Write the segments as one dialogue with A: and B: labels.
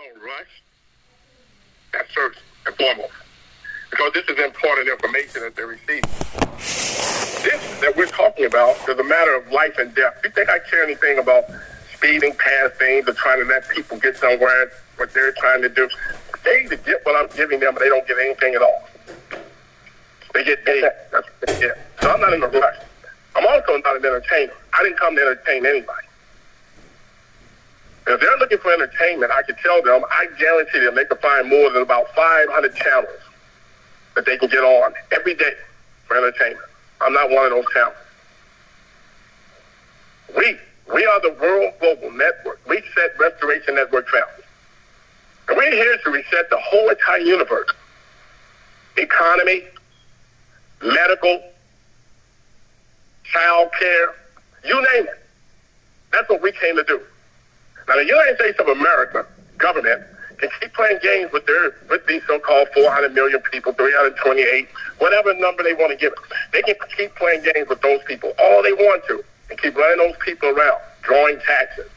A: don't rush. That's first and foremost. Because this is important information that they're receiving. This that we're talking about is a matter of life and death. You think I care anything about speeding past things or trying to let people get somewhere, what they're trying to do? They either get what I'm giving them, or they don't get anything at all. They get paid. That's what they get. So I'm not in a rush. I'm also not an entertainer. I didn't come to entertain anybody. If they're looking for entertainment, I can tell them, I guarantee them they can find more than about 500 channels that they can get on every day for entertainment. I'm not one of those channels. We are the World Global Network. Reset Restoration Network family. And we're here to reset the whole entire universe. Economy, medical, child care, you name it. That's what we came to do. Now, the United States of America government can keep playing games with these so-called 400 million people, 328, whatever number they want to give it. They can keep playing games with those people all they want to and keep running those people around, drawing taxes,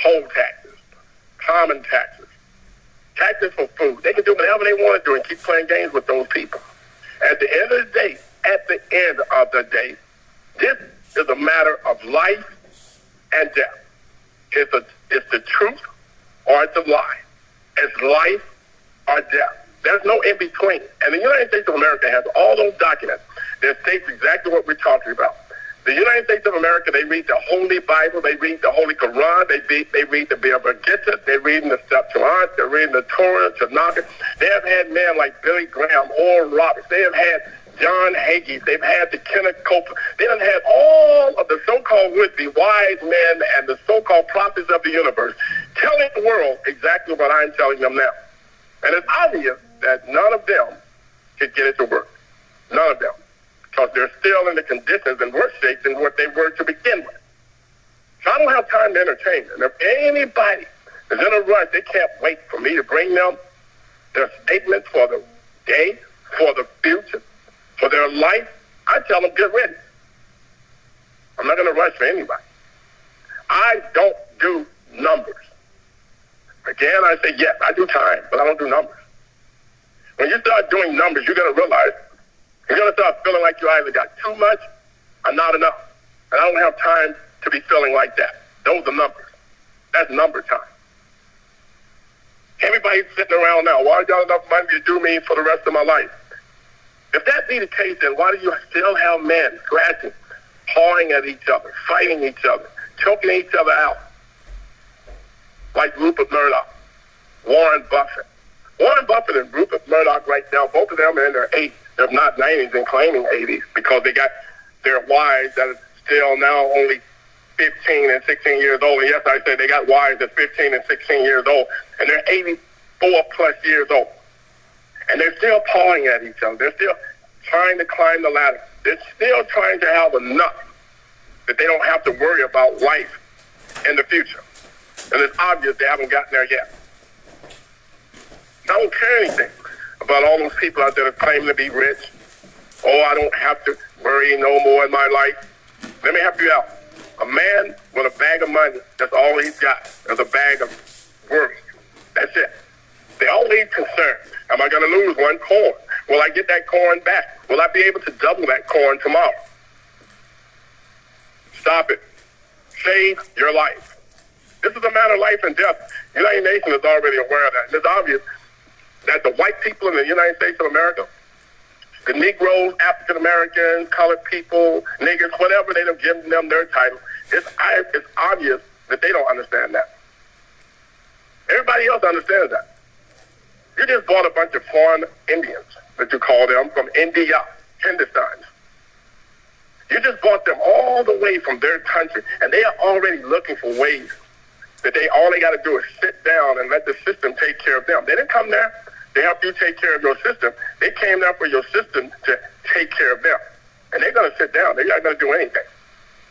A: poll taxes, common taxes, taxes for food. They can do whatever they want to do and keep playing games with those people. At the end of the day, this is a matter of life and death. It's the truth or it's a lie. It's life or death. There's no in between. And the United States of America has all those documents that states exactly what we're talking about. The United States of America, they read the Holy Bible, they read the Holy Quran, they read the Bhagavad Gita, they read the Septuagint, they read the Torah, Tanakh. They have had men like Billy Graham, Oral Roberts. They have had John Hagee. They've had the Kenneth Copeland. They have had all of the so-called would-be wise men and the so-called prophets of the universe telling the world exactly what I'm telling them now. And it's obvious that none of them could get it to work. None of them. Because they're still in the conditions and worse shape than what they were to begin with. So I don't have time to entertain them. If anybody is in a rush, they can't wait for me to bring them their statements for the day, for the future, for their life. I tell them, get ready. I'm not going to rush for anybody. I don't do numbers. Again, I say, yes, I do time, but I don't do numbers. When you start doing numbers, you're going to realize you're going to start feeling like you either got too much or not enough. And I don't have time to be feeling like that. Those are numbers. That's number time. Everybody's sitting around now, why got enough money to do me for the rest of my life? If that be the case, then why do you still have men scratching, pawing at each other, fighting each other, choking each other out? Like Rupert Murdoch, Warren Buffett. Warren Buffett and Rupert Murdoch right now, both of them are in their 80s, if not 90s, and claiming 80s, because they got their wives that are still now only 15 and 16 years old. And yes, I say they got wives that's 15 and 16 years old, and they're 84 plus years old. And they're still pawing at each other. They're still trying to climb the ladder. They're still trying to have enough that they don't have to worry about life in the future. And it's obvious they haven't gotten there yet. I don't care anything about all those people out there that claim to be rich. Oh, I don't have to worry no more in my life. Let me help you out. A man with a bag of money, that's all he's got. There's a bag of worry. That's it. They're always concerned. Am I going to lose one corn? Will I get that corn back? Will I be able to double that corn tomorrow? Stop it. Save your life. This is a matter of life and death. The United Nations is already aware of that. And it's obvious that the white people in the United States of America, the Negroes, African Americans, colored people, niggers, whatever they have given them their title, it's obvious that they don't understand that. Everybody else understands that. You just bought a bunch of foreign Indians, that you call them, from India, Hindustan. You just bought them all the way from their country, and they are already looking for ways that all they got to do is sit down and let the system take care of them. They didn't come there to help you take care of your system. They came there for your system to take care of them. And they're going to sit down. They're not going to do anything.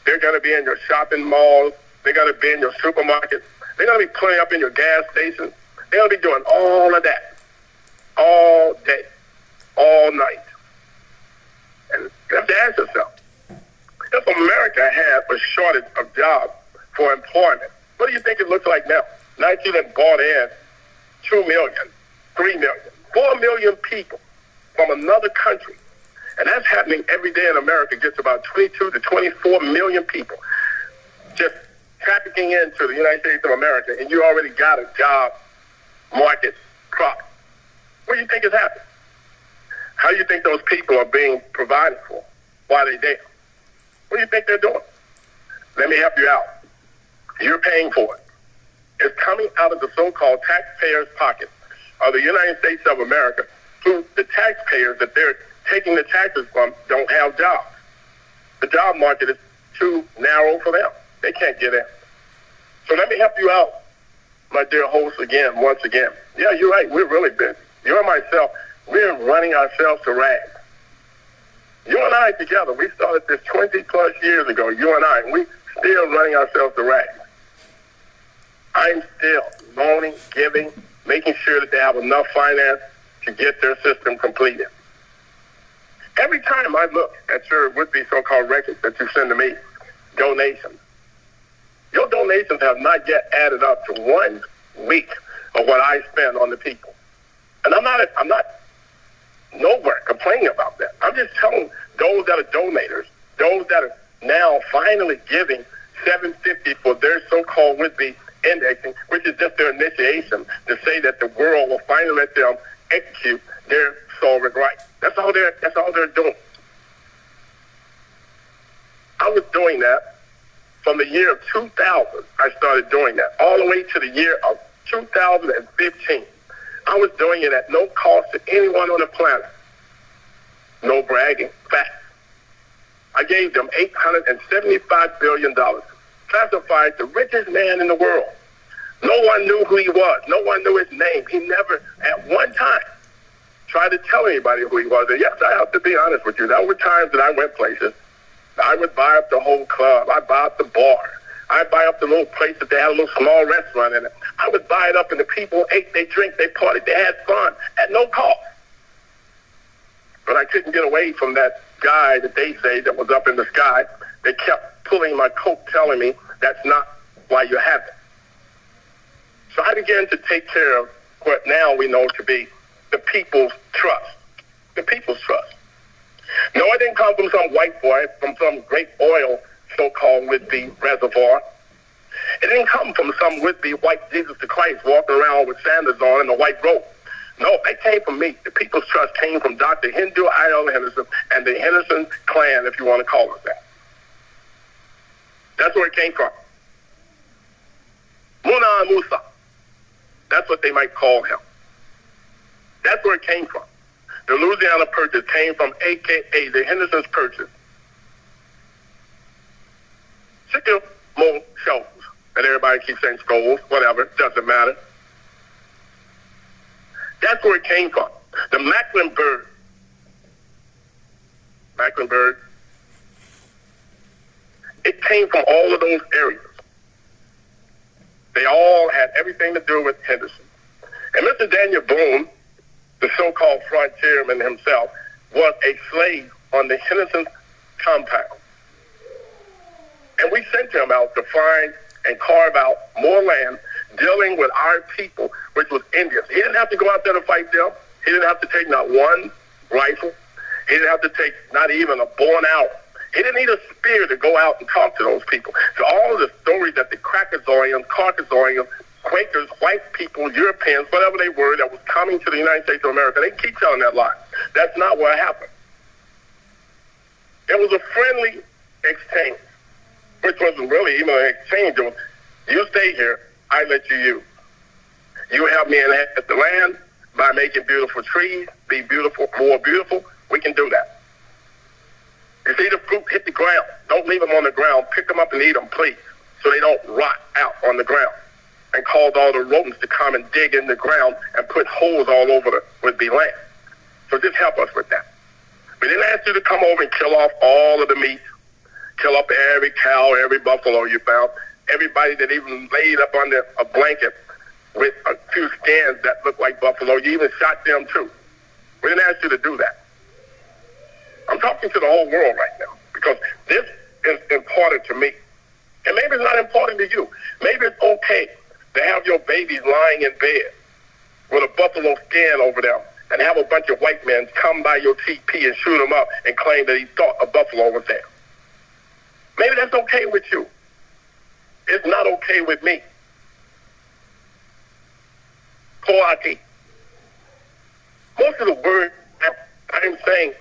A: They're going to be in your shopping malls. They're going to be in your supermarkets. They're going to be pulling up in your gas stations. They're going to be doing all of that all day, all night. And you have to ask yourself, if America had a shortage of jobs for employment, what do you think it looks like now? Now you done bought in 2 million, 3 million, 4 million people from another country. And that's happening every day in America. Just about 22 to 24 million people just trafficking into the United States of America, and you already got a job market problem. What do you think is happening? How do you think those people are being provided for while they're there? What do you think they're doing? Let me help you out. You're paying for it. It's coming out of the so-called taxpayers' pockets of the United States of America, who the taxpayers that they're taking the taxes from don't have jobs. The job market is too narrow for them. They can't get in. So let me help you out, my dear host, once again. Yeah, you're right. We're really busy. You and myself, we're running ourselves to rags. You and I together, we started this 20-plus years ago, you and I, and we still running ourselves to rags. I'm still loaning, giving, making sure that they have enough finance to get their system completed. Every time I look at your would-be so-called records that you send to me, donations, your donations have not yet added up to 1 week of what I spend on the people. And I'm not nowhere complaining about that. I'm just telling those that are donators, those that are now finally giving $750 for their so-called would-be indexing, which is just their initiation to say that the world will finally let them execute their sovereign rights. That's all they're doing. I was doing that from the year of 2000. I started doing that all the way to the year of 2015. I was doing it at no cost to anyone on the planet. No bragging. Facts. I gave them $875 billion, classified the richest man in the world. No one knew who he was. No one knew his name. He never, at one time, tried to tell anybody who he was. And yes, I have to be honest with you. There were times that I went places. I would buy up the whole club. I'd buy up the bar. I'd buy up the little place that they had a little small restaurant in it. I would buy it up, and the people ate, they drank, they partied, they had fun at no cost. But I couldn't get away from that guy that they say that was up in the sky. They kept pulling my coat, telling me that's not why you have it. So I began to take care of what now we know to be the people's trust. The people's trust. No, it didn't come from some white boy, from some great oil, so-called would-be reservoir. It didn't come from some would-be white Jesus the Christ walking around with sandals on and a white robe. No, it came from me. The people's trust came from Dr. Hindu I.L. Henderson and the Henderson clan, if you want to call it that. That's where it came from. Muna Musa. That's what they might call him. That's where it came from. The Louisiana Purchase came from a.k.a. the Henderson's Purchase. Chicken more shows. And everybody keeps saying skulls, whatever, doesn't matter. That's where it came from. The Mecklenburg. It came from all of those areas. They all had everything to do with Henderson. And Mr. Daniel Boone, the so-called frontierman himself, was a slave on the Henderson compound. And we sent him out to find and carve out more land dealing with our people, which was Indians. He didn't have to go out there to fight them. He didn't have to take not one rifle. He didn't have to take not even a bow and arrow. He didn't need a spear to go out and talk to those people. So all of the stories that the Caucasians, Quakers, white people, Europeans, whatever they were, that was coming to the United States of America, they keep telling that lie. That's not what happened. It was a friendly exchange, which wasn't really even an exchange. It was, you stay here, I let you use. You help me enhance the land by making beautiful trees, be beautiful, more beautiful. We can do that. You see the fruit hit the ground. Don't leave them on the ground. Pick them up and eat them, please, so they don't rot out on the ground and cause all the rodents to come and dig in the ground and put holes all over the would-be land. So just help us with that. We didn't ask you to come over and kill off all of the meat, kill up every cow, every buffalo you found, everybody that even laid up under a blanket with a few skins that looked like buffalo. You even shot them too. We didn't ask you to do that. I'm talking to the whole world right now because this is important to me. And maybe it's not important to you. Maybe it's okay to have your babies lying in bed with a buffalo skin over them and have a bunch of white men come by your TP and shoot them up and claim that he thought a buffalo was there. Maybe that's okay with you. It's not okay with me. Coati. Most of the words I'm saying,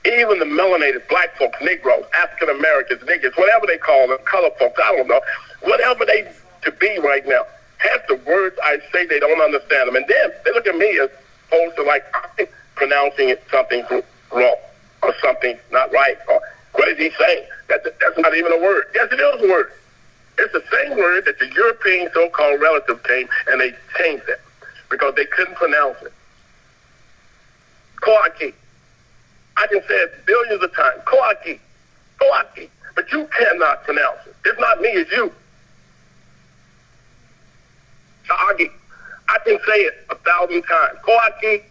A: even the melanated black folks, Negroes, African Americans, niggas, whatever they call them, color folks, I don't know, whatever they to be right now, half the words I say, they don't understand them. And then they look at me as opposed to like I'm pronouncing it something wrong or something not right. Or what is he saying? That's not even a word. Yes, it is a word. It's the same word that the European so-called relative came and they changed it because they couldn't pronounce it. Coaki. I can say it billions of times. Coaki. Coaki. But you cannot pronounce it. It's not me, it's you. Sha'agi. I can say it 1,000 times. Coaki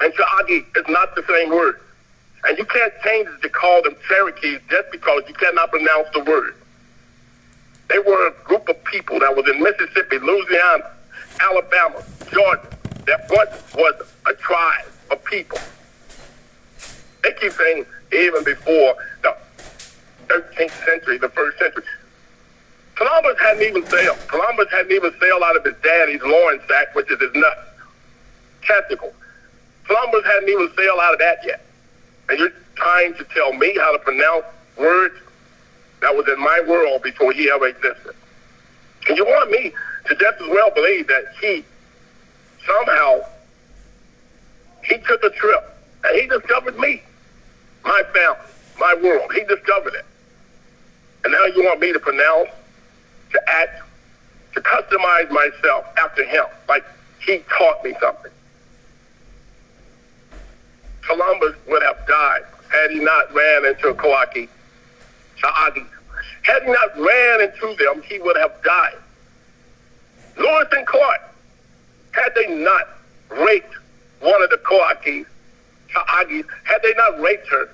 A: and Sha'agi is not the same word. And you can't change it to call them Cherokees just because you cannot pronounce the word. They were a group of people that was in Mississippi, Louisiana, Alabama, Georgia, that once was a tribe of people. They keep saying even before the 13th century, the 1st century. Columbus hadn't even sailed. Columbus hadn't even sailed out of his daddy's loin sack, which is his nut, testicle. Columbus hadn't even sailed out of that yet. And you're trying to tell me how to pronounce words that was in my world before he ever existed. And you want me to just as well believe that he somehow, he took a trip and he discovered me, my family, my world. He discovered it. And now you want me to pronounce, to act, to customize myself after him, like he taught me something. Columbus would have died had he not ran into Coaki, Sha'agi. Had he not ran into them, he would have died. Lewis and Clark, had they not raped one of the Coakis, Sha'agis, had they not raped her,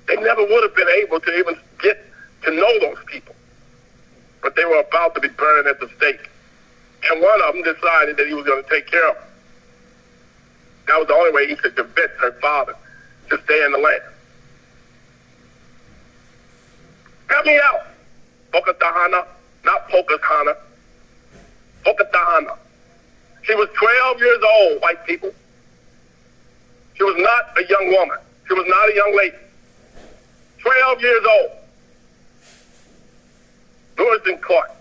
A: they never would have been able to even get to know those people. But they were about to be burned at the stake. And one of them decided that he was going to take care of them. That was the only way he could convince her father to stay in the land. Help me out. Pocahontas, not Pocahontas. Pocahontas. She was 12 years old, white people. She was not a young woman. She was not a young lady. 12 years old. Lewis and Clark.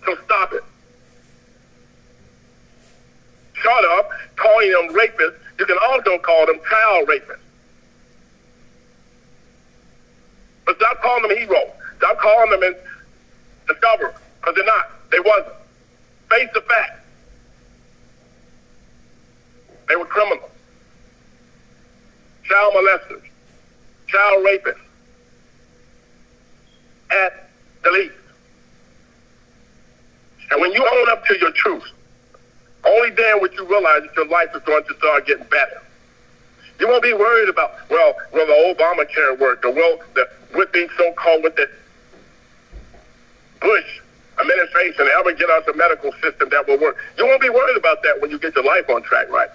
A: So stop it. Short of calling them rapists, you can also call them child rapists. But stop calling them heroes. Stop calling them discoverers, because they're not. They wasn't. Face the fact. They were criminals. Child molesters. Child rapists. At the least. And when you own up to your truth, only then would you realize that your life is going to start getting better. You won't be worried about, well, will the Obamacare work, or will the being so-called with the Bush administration ever get us a medical system that will work. You won't be worried about that when you get your life on track right.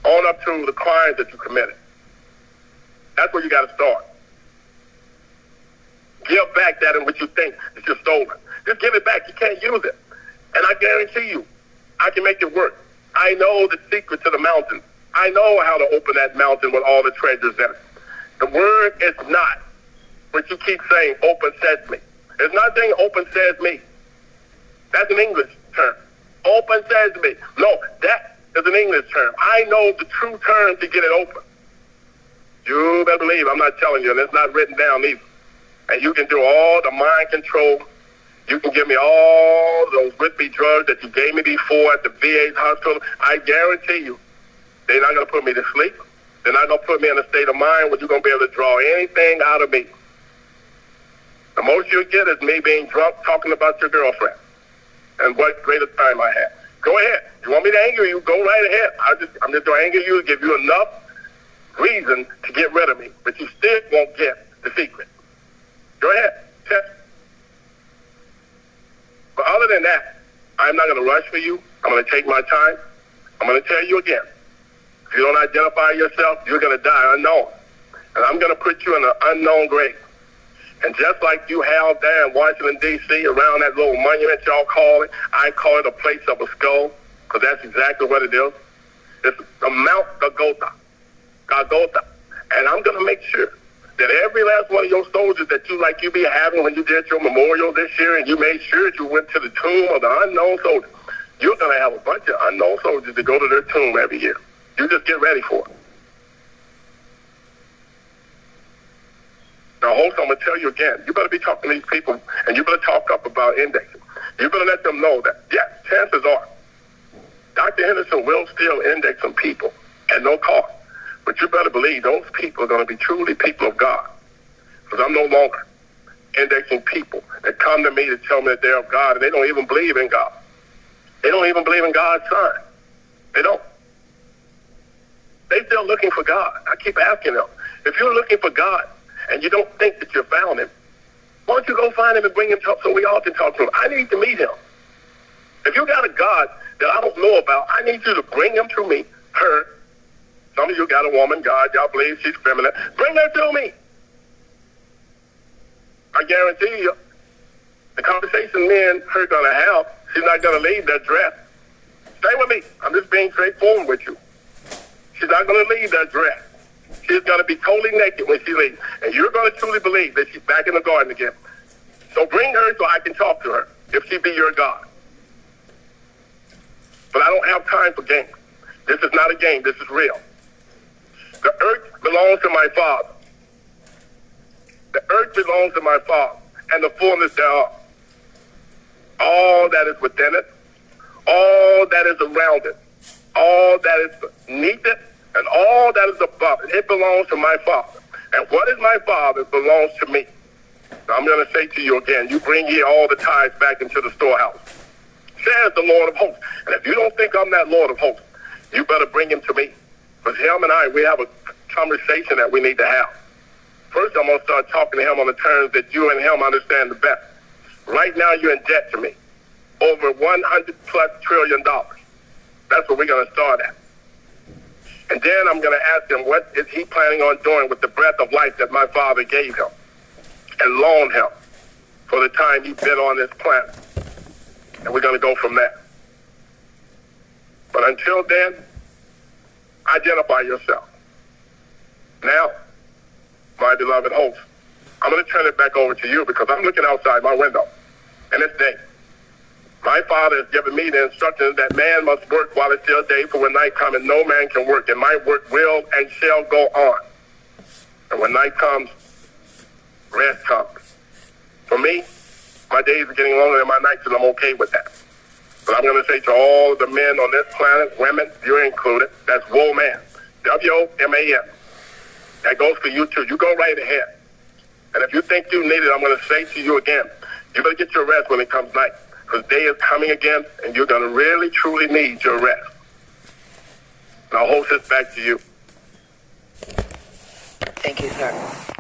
A: Own up to the crimes that you committed. That's where you got to start. Give back that in which you think that you're stolen. Just give it back. You can't use it. And I guarantee you, I can make it work. I know the secret to the mountain. I know how to open that mountain with all the treasures in it. The word is not what you keep saying, open sesame. It's not saying open sesame. That's an English term. Open sesame. No, that is an English term. I know the true term to get it open. You better believe I'm not telling you, and it's not written down either. And you can do all the mind control. You can give me all those with-me drugs that you gave me before at the VA hospital. I guarantee you, they're not going to put me to sleep. They're not going to put me in a state of mind where you're going to be able to draw anything out of me. The most you'll get is me being drunk talking about your girlfriend and what greater time I had. Go ahead. You want me to anger you, go right ahead. I'm just going to anger you, give you enough reason to get rid of me. But you still won't get the secret. Go ahead. Test. But other than that, I'm not going to rush for you. I'm going to take my time. I'm going to tell you again. If you don't identify yourself, you're going to die unknown. And I'm going to put you in an unknown grave. And just like you have there in Washington, D.C., around that little monument y'all call it, I call it a place of a skull, because that's exactly what it is. It's the Mount Golgotha. And I'm going to make sure that every last one of your soldiers that you be having when you did your memorial this year, and you made sure that you went to the tomb of the unknown soldier, you're going to have a bunch of unknown soldiers to go to their tomb every year. You just get ready for it. Now, host, I'm going to tell you again, you better be talking to these people, and you better talk up about indexing. You better let them know that, yes, chances are, Dr. Henderson will still index some people at no cost. But you better believe those people are going to be truly people of God. Because I'm no longer indexing people that come to me to tell me that they're of God, and they don't even believe in God. They don't even believe in God's Son. They don't. They're still looking for God. I keep asking them, if you're looking for God and you don't think that you found him, why don't you go find him and bring him so we all can talk to him? I need to meet him. If you got a God that I don't know about, I need you to bring him to me, her. Some of you got a woman, God, y'all believe she's feminine. Bring her to me. I guarantee you, the conversation me and her going to have, she's not going to leave that dress. Stay with me. I'm just being straightforward with you. She's not going to leave that dress. She's going to be totally naked when she leaves. And you're going to truly believe that she's back in the garden again. So bring her so I can talk to her, if she be your God. But I don't have time for games. This is not a game. This is real. The earth belongs to my Father. The earth belongs to my Father, and the fullness thereof. All that is within it, all that is around it, all that is beneath it, and all that is above it. It belongs to my Father. And what is my Father belongs to me. Now I'm going to say to you again, you bring ye all the tithes back into the storehouse, says the Lord of hosts. And if you don't think I'm that Lord of hosts, you better bring him to me. Because him and I, we have a conversation that we need to have. First, I'm going to start talking to him on the terms that you and him understand the best. Right now, you're in debt to me. Over $100+ trillion. That's what we're going to start at. And then I'm going to ask him, what is he planning on doing with the breath of life that my Father gave him and loaned him for the time he's been on this planet? And we're going to go from there. But until then, identify yourself. Now, my beloved host, I'm going to turn it back over to you because I'm looking outside my window. And it's day. My Father has given me the instructions that man must work while it's still day, for when night comes and no man can work. And my work will and shall go on. And when night comes, rest comes. For me, my days are getting longer than my nights, and I'm okay with that. But I'm going to say to all of the men on this planet, women, you're included, that's WOMAN, W-O-M-A-N. That goes for you too. You go right ahead. And if you think you need it, I'm going to say to you again, you better get your rest when it comes night. Because day is coming again, and you're going to really, truly need your rest. And I'll hold this back to you.
B: Thank you, sir.